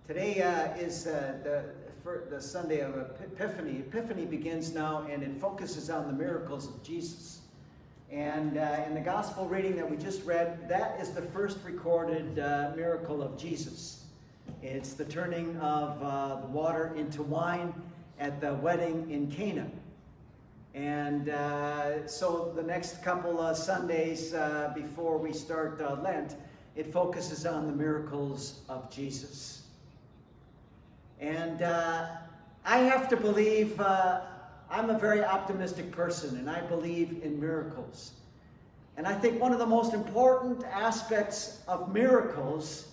Today is the Sunday of Epiphany. Epiphany begins now, and it focuses on the miracles of Jesus. And in the gospel reading that we just read, that is the first recorded miracle of Jesus. It's the turning of the water into wine at the wedding in Cana. And so the next couple of Sundays before we start Lent, it focuses on the miracles of Jesus. And I have to believe, I'm a very optimistic person, and I believe in miracles. And I think one of the most important aspects of miracles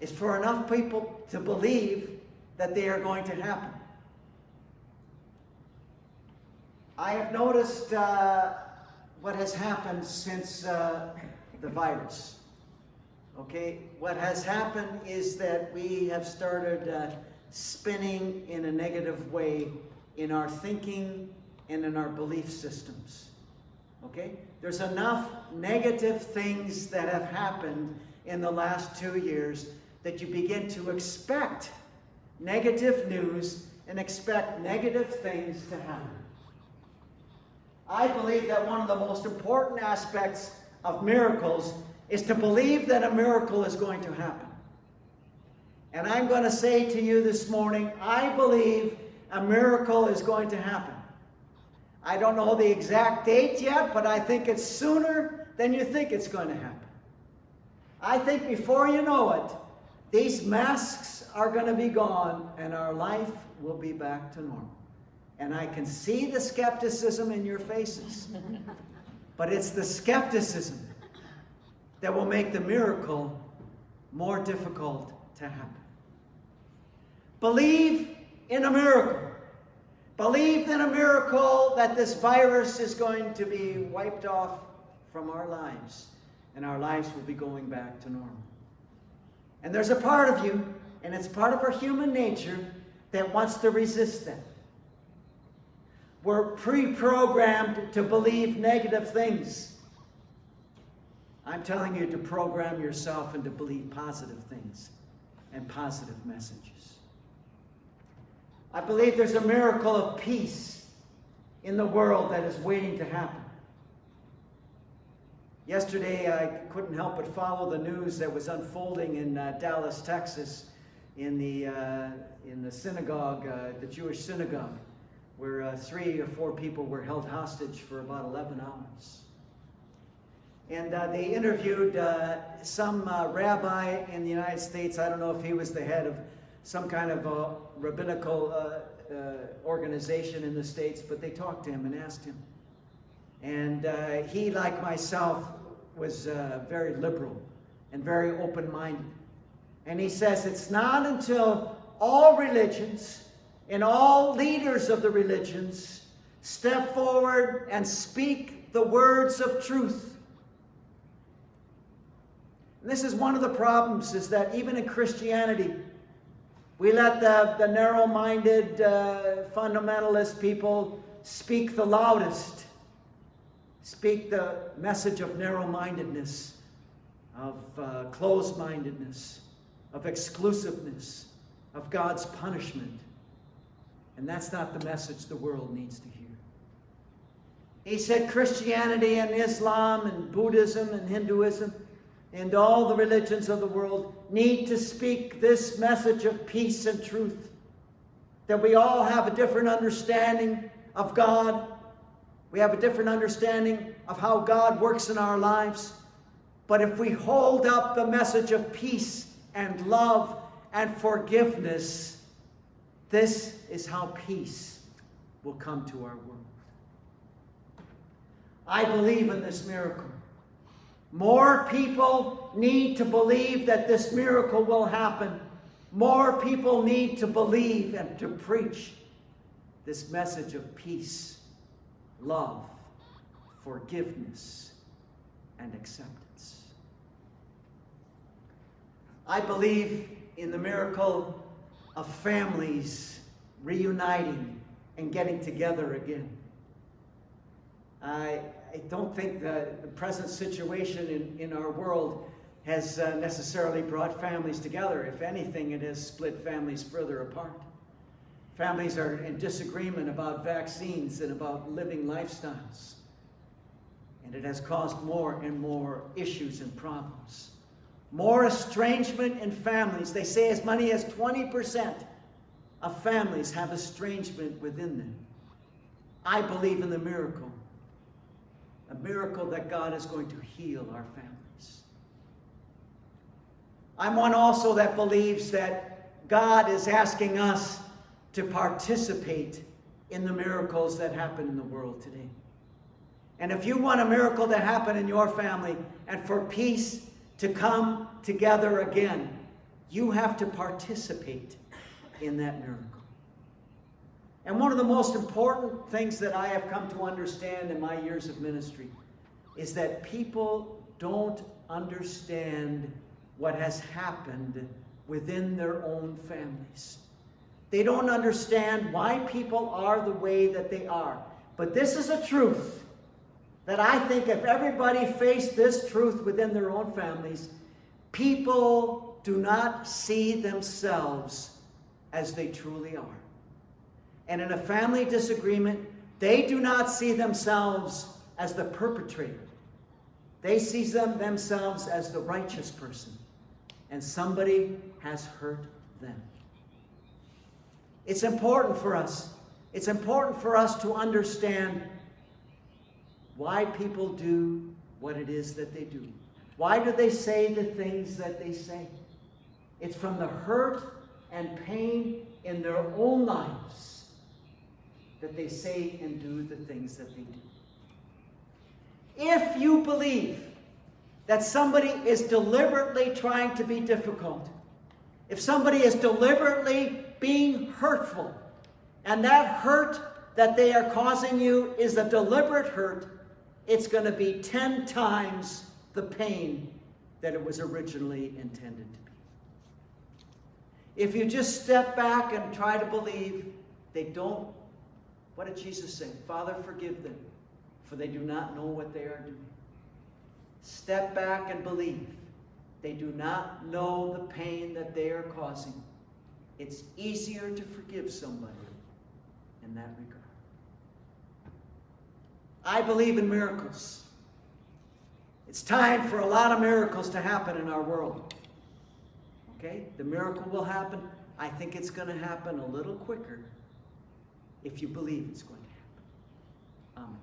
is for enough people to believe that they are going to happen. I have noticed what has happened since the virus. Okay, what has happened is that we have started spinning in a negative way in our thinking and in our belief systems. Okay, there's enough negative things that have happened in the last 2 years that you begin to expect negative news and expect negative things to happen. I believe that one of the most important aspects of miracles is to believe that a miracle is going to happen. And I'm going to say to you this morning, I believe a miracle is going to happen. I don't know the exact date yet, but I think it's sooner than you think it's going to happen. I think before you know it, these masks are going to be gone and our life will be back to normal. And I can see the skepticism in your faces. But it's the skepticism that will make the miracle more difficult to happen. Believe in a miracle. Believe in a miracle that this virus is going to be wiped off from our lives, and our lives will be going back to normal. And there's a part of you, and it's part of our human nature, that wants to resist that. We're pre-programmed to believe negative things. I'm telling you to program yourself and to believe positive things and positive messages. I believe there's a miracle of peace in the world that is waiting to happen. Yesterday, I couldn't help but follow the news that was unfolding in Dallas, Texas, in the synagogue, the Jewish synagogue, where 3 or 4 people were held hostage for about 11 hours. And they interviewed some rabbi in the United States. I don't know if he was the head of some kind of rabbinical organization in the States, but they talked to him and asked him. And he, like myself, was very liberal and very open-minded. And he says it's not until all religions and all leaders of the religions step forward and speak the words of truth. And this is one of the problems, is that even in Christianity, we let the narrow-minded fundamentalist people speak the loudest, speak the message of narrow-mindedness, of closed-mindedness, of exclusiveness, of God's punishment. And that's not the message the world needs to hear. He said Christianity and Islam and Buddhism and Hinduism and all the religions of the world need to speak this message of peace and truth. That we all have a different understanding of God. We have a different understanding of how God works in our lives. But if we hold up the message of peace and love and forgiveness, this is how peace will come to our world. I believe in this miracle. More people need to believe that this miracle will happen. More people need to believe and to preach this message of peace, love, forgiveness, and acceptance. I believe in the miracle of families reuniting and getting together again. I don't think that the present situation in our world has necessarily brought families together. If anything, it has split families further apart. Families are in disagreement about vaccines and about living lifestyles. And it has caused more and more issues and problems. More estrangement in families. They say as many as 20% of families have estrangement within them. I believe in the miracle. A miracle that God is going to heal our families. I'm one also that believes that God is asking us to participate in the miracles that happen in the world today. And if you want a miracle to happen in your family and for peace to come together again, you have to participate in that miracle. And one of the most important things that I have come to understand in my years of ministry is that people don't understand what has happened within their own families. They don't understand why people are the way that they are. But this is a truth that I think if everybody faced this truth within their own families, people do not see themselves as they truly are. And in a family disagreement, they do not see themselves as the perpetrator. They see themselves as the righteous person. And somebody has hurt them. It's important for us. It's important for us to understand why people do what it is that they do. Why do they say the things that they say? It's from the hurt and pain in their own lives that they say and do the things that they do. If you believe that somebody is deliberately trying to be difficult, if somebody is deliberately being hurtful, and that hurt that they are causing you is a deliberate hurt, it's going to be 10 times the pain that it was originally intended to be. If you just step back and try to believe, they don't. What did Jesus say? Father, forgive them, for they do not know what they are doing. Step back and believe. They do not know the pain that they are causing. It's easier to forgive somebody in that regard. I believe in miracles. It's time for a lot of miracles to happen in our world. Okay? The miracle will happen. I think it's going to happen a little quicker if you believe it's going to happen. Amen.